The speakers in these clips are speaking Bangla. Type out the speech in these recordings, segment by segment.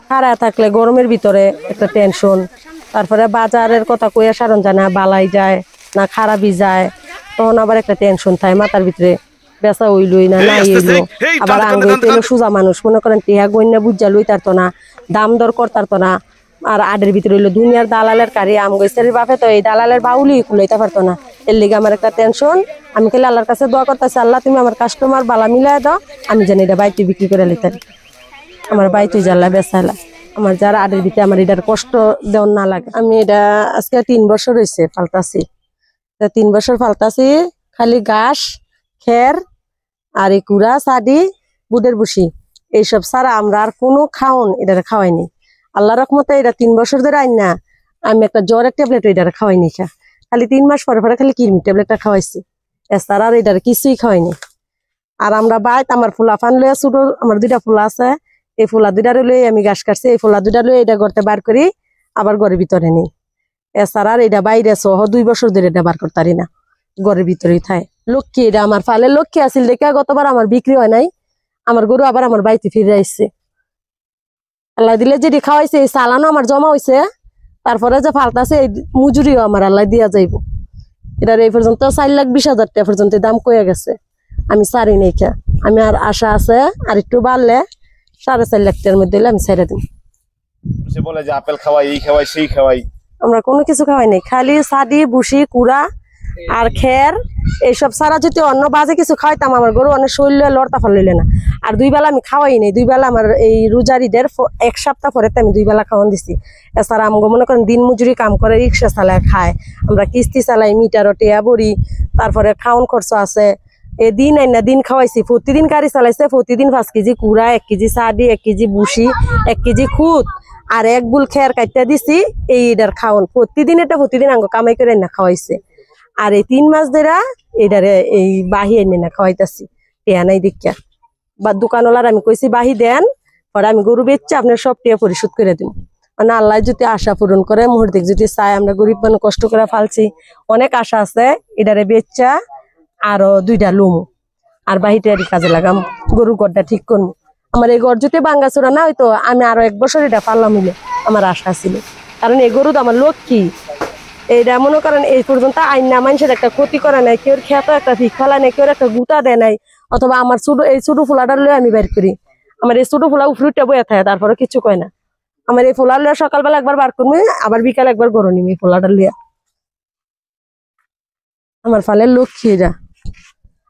খাড়া থাকলে গরমের ভিতরে একটা টেনশন, তারপরে বাজারের কথা কইয়া সারণ যায় না, বালাই যায় না খারাপই যায়, তখন আবার একটা টেনশন থাকে মাথার ভিতরে, বেচা হইলই না নাই হইলো। আবার আঙ্গুইতে সোজা মানুষ মনে করেন টিহা গইনা বুঝা লই তারতো না, দাম দর করতারতো না। আর আডের ভিতরে হইলো দুনিয়ার দালালের কারি, আমগইছের বাপে তো এই দালালের বাউলি কুলাইতে পারতো না। এর লিগে আমার একটা টেনশন। আমি খালি আল্লাহর কাছে দোয়া করতেছি, আল্লাহ তুমি আমার কাস্টমার বালা মিলাই দাও, আমি জানি এটা বাইতে বিক্রি করে লিতে আমার বাইতে জ্বালা বেচালা, আমার যারা আডের ভিতরে আমার এটার কষ্ট দেওয়ার না লাগে। আমি এটা আজকে 3 বছর হয়েছে ফালতাছি, 3 বছর ফালতাছি। খালি ঘাস খের আর এই কুড়া চাডি বুটের বুসি এইসব ছাড়া আমরা আর কোনো খাওন এটা খাওয়াইনি। আল্লাহ রহমতে এটা 3 বছর ধরে আইন না আমি একটা জ্বরের ট্যাবলেট এটা খাওয়াইনি। খালি 3 মাস পরে পরে খালি কিরমি ট্যাবলেটটা খাওয়াইছি, এছাড়া আর এটার কিছুই খাওয়াইনি। আর আমরা বাইত আমার ফুলা ফান লইয়া ছোট আমার 2টা ফুলা আছে, এই ফুলা 2টার লই আমি ঘাস কাটছি, এই ফুলা 2টা লই এটা করতে বার করি আবার ঘরের ভিতরে নেই। এছাড়া আর এটা বাইরে সহ 2 বছর ধরে এটা বার করতারি না, ঘরের ভিতরেই থাকে। লক্ষ্মী এটা আমার ফালে লক্ষ্মী আছিল দেখে গতবার আমার বিক্রি হয় নাই, আমার গরু আবার আমার বাড়িতে ফিরে আসছে। আল্লাহ দিলে যেটি খাওয়াইছে এই চালানো আমার জমা হয়েছে, তারপরে যে ফালতাছে এই মজুরিও আমার আল্লাহ দিয়া যাইব। এটার এই পর্যন্ত 4,20,000 টাকা পর্যন্ত দাম কয়ে গেছে, আমি সারি নেই খা। আমি আর আশা আছে আর একটু বাড়লে 4.5 লাখ টাকার মধ্যে আমি ছেড়ে দিব। বলে যে আপেল খাওয়াই এই খাওয়াই সেই খাওয়াই, আমরা কোনো কিছু খাওয়াই নাই, খালি সাদি বুসি কুড়া আর খের এইসব ছাড়া যদি অন্য বাজে কিছু খাওয়াইতাম আমার গরু অনেক শরীরে লড়তা ফালিলে না। আর 2 বেলা আমি খাওয়াই নাই, 2 বেলা আমার এই রোজারিদের 1 সপ্তাহ পরে আমি 2 বেলা খাওয়ান দিছি। এছাড়া আমাকে মনে করেন দিন মজুরি কাম করে রিক্সা চালায় খায়, আমরা কিস্তি চালাই মিটারও টিয়া বড়ি, তারপরে খাওয়ান খরচ আছে। এই দিন আই না দিন খাওয়াইছি, প্রতিদিন গাড়ি চালাইছে, প্রতিদিন 5 কেজি কুড়া 1 কেজি সাদি 1 কেজি বুসি 1 কেজি খুদ আর 1 বুল খের কাটতে দিছি। এইটার খাওয়ান প্রতিদিন এটা প্রতিদিন আঙ্গ কামাই করে না খাওয়াইছে। আর এই 3 মাস ধরে এটারে এই বাহি এনে না খাওয়াইতেছি টিয়া নাই দীক্ষা। বা দোকানওয়ালার আমি কইছি বাহি দেন, পরে আমি গরু বেচছি আপনার সব টিয়া পরিশোধ করে দিব। মানে আল্লাহ যদি আশা পূরণ করে মুহূর্তে যদি চাই, আমরা গরিব মানুষ কষ্ট করে ফালছি, অনেক আশা আছে এটারে বেচা আরো 2টা লুম আর বাহিটারি কাজে লাগাম, গরু গড়টা ঠিক করবো। আমার এই গড় যদি বাঙ্গাচোরা না হয়তো আমি আরো 1 বছর এটা পারলাম মিলে আমার আশা ছিল, কারণ এই গরু তো আমার লক্ষ্মী। এইটা মনে করেন এই পর্যন্ত আইন না মানুষের একটা ক্ষতি করে নাই, কেউ খেত একটা ভিক ফেলা নাই, কেউ একটা গুতা দেয় নাই। অথবা আমার এই ছোট ফুলাটার লয়ে আমি বের করি, আমার এই ছোট ফুলা উফরুটটা বয়ে থাকে তারপরে কিছু কয় না। আমার এই ফুলার লইয়া সকালবেলা একবার বার করবো, আবার বিকালে একবার গরু নিবি এই ফুলাটার লিয়া। আমার ফালের লক্ষ্মী এটা।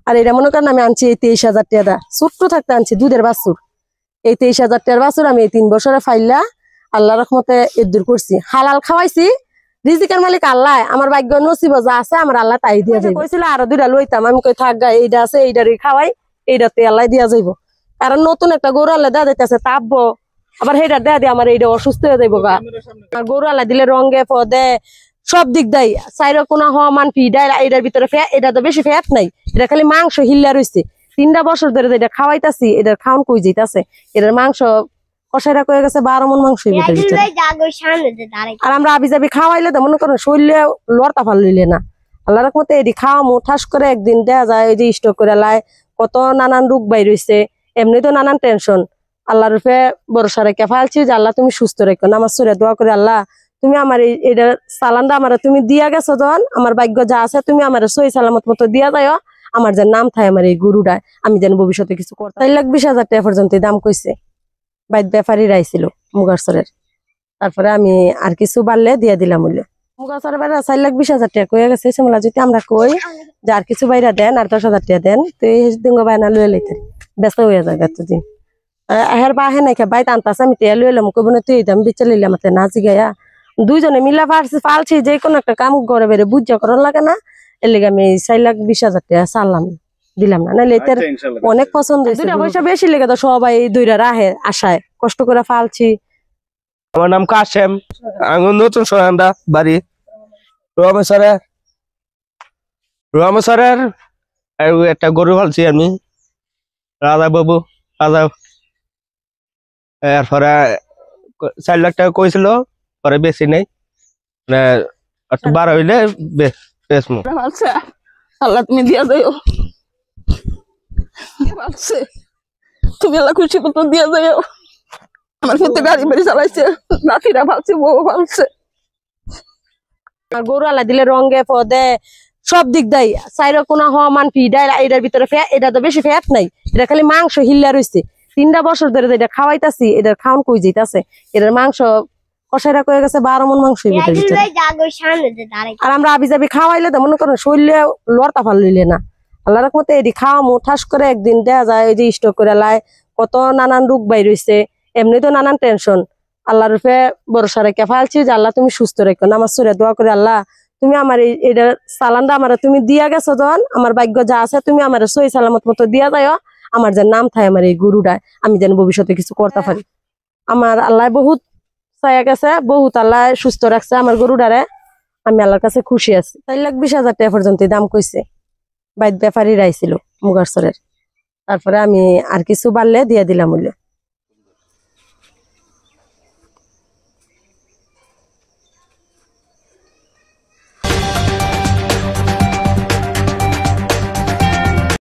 আর এটা মনে করেন আমি আনছি এই 23,000 টাকা, ছোট্ট থাকতে আনছি দুধের বাছুর। এই 23,000 টাকার বাছুর আমি এই 3 বছরে ফাইলা আল্লাহ রহমতে এদুর করছি, হালাল খাওয়াইছি। রিজিকের মালিক আল্লাহ, আমার ভাগ্য নসিব যা আছে আমার আল্লাহ তাই দিয়া যাইব। কইছিল আরো 2টা লইতাম, আমি কই থাক গা এইটা আছে এইটারই খাওয়াই, এইটাতে আল্লাহ দিয়া যাইব। কারণ নতুন একটা গরু আল্লাহ দেয়া যাইতেছে তাপবো, আবার সেইটা দেয়া দিয়ে আমার এইটা অসুস্থ হয়ে যাইব গা। আর গরু আল্লাহ দিলে রঙে পদে সব দিক দেয়, চাইরা কোনা হওয়া মান ফিডাই এটার ভিতরে এটা তো বেশি ফ্যাট নাই, এটা খালি মাংস হিল্লা রয়েছে। 3টা বছর ধরে যেটা খাওয়াইতাছি এটার খাওয়ান কই যাইতাছে, এটার মাংস কষাইরা কয়ে গেছে 12 মণ মাংস। আর আমরা আবি যাবি খাওয়াইলে তো মনে করেন শরীরে লড়তা ফালিলে না। আল্লাহ রহমতে এটি খাওয়ামো ঠাস করে একদিন দেয়া যায়, ওই যে স্টক করে লাই কত নানান রোগ বাই রয়েছে, এমনি তো নানান টেনশন। আল্লাহর রূপে ভরসা রেখে ফালছি যে আল্লাহ তুমি সুস্থ রেখো, নামাজ পড়ে দোয়া করে আল্লাহ তুমি আমার এটা সালানটা আমার তুমি দিয়া গেছো, যখন আমার ভাগ্য যা আছে তুমি আমার সই সালামত মতো দিয়া যাও, আমার যে নাম থাকে আমার এই গরুটা, আমি যেন ভবিষ্যতে কিছু করতে। 4,20,000 টাকা পর্যন্ত দাম কইছে, বাইত ব্যাপারীরা আইছিল মুগারসরের। তারপরে আমি আর কিছু বাড়লে দিয়ে দিলাম বলে মুগারসরের বাইরে 4,20,000 টাকা কয়ে গেছে। সেমলা যদি আমরা কই যে আর কিছু বাইরা দেন আর 10,000 টাকা দেন, তো এই দিন বাইনা লুয়ে লাইতে ব্যস্ত হয়ে যায় এতদিন। হের বা হে নাই বাইত আনতাছে, আমি টিয়া লুয়ে এলাম, কব না তুই দাম বিচার লইলে আমার না জিগাইয়া 2জনে মিলা পালছি যে কোনো একটা কাম করে বেড়ে বুঝা করার লাগে না। এর লেগে আমি 4,20,000 টাকা চাললাম দিলাম না, নাহলে এটার অনেক পছন্দ হয়েছে। 2টা পয়সা বেশি লেগে তো সবাই 2টা রাহে আশায় কষ্ট করে ফালছি। আমার নাম কাশেম, আঙুন নতুন সোনান্দা বাড়ি রমেশ্বরের একটা গরু ফালছি আমি, রাজা বাবু রাজা। এরপরে 4 লাখ টাকা কইছিল, পরে বেশি নেই, একটু 12 হইলে বেচমু। আল্লাহ তুমি দিয়া যাও, তুমি আল্লাহ খুশি মতো দিয়া যাও। আমার কিন্তু গাড়ি বাড়ি চালাইছে, নাতিরা ভাবছে, বউ ভাবছে। আর গরু আলা দিলে রঙে পদে সব দিক দেয়, চাইরা কোনা হমান ফিডাই, এটার ভিতরে এটা তো বেশি ফ্যাট নাই, এটা খালি মাংস হিল্লা রয়েছে। 3টা বছর ধরে এটা খাওয়াইতাছি, এটার খাওয়ান কই যাইতাছে, এটার মাংস কষাইরা কয়ে গেছে 12 মণ মাংস। আর আমরা আবি যাবি খাওয়াইলে তো মনে করেন শরীরে লড়তা ফাল লইলে না, আল্লাহর রহমতে এটি খাওয়ামু, ঠাস করে একদিন দেয়া যায় ওই যে স্টক করে লাই, কত নানান রোগ বাই রয়েছে, এমনি তো নানান টেনশন। আল্লাহর রূপে ভরসা রেখে ফালছি যে আল্লাহ তুমি সুস্থ রেখো, নামাজ সুরে দোয়া করে আল্লাহ তুমি আমার এটার সালানটা আমার তুমি দিয়া গেছো, যখন আমার ভাগ্য যা আছে তুমি আমার সই সালামত মতো দিয়া যাও, আমার যে নাম থাকে আমার এই গুরুটায়, আমি যেন ভবিষ্যতে কিছু করতে পারি। আমার আল্লাহ বহুত চাইয়া গেছে, বহুত আল্লাহ সুস্থ রাখছে আমার গরুটারে, আমি আল্লাহর কাছে খুশি আছি। 4,20,000 টাকা পর্যন্ত দাম কইছে, বাইক ব্যাপারী রাইছিল মুগারসরের। তারপরে আমি আর কিছু বাড়লে দিয়ে দিলাম।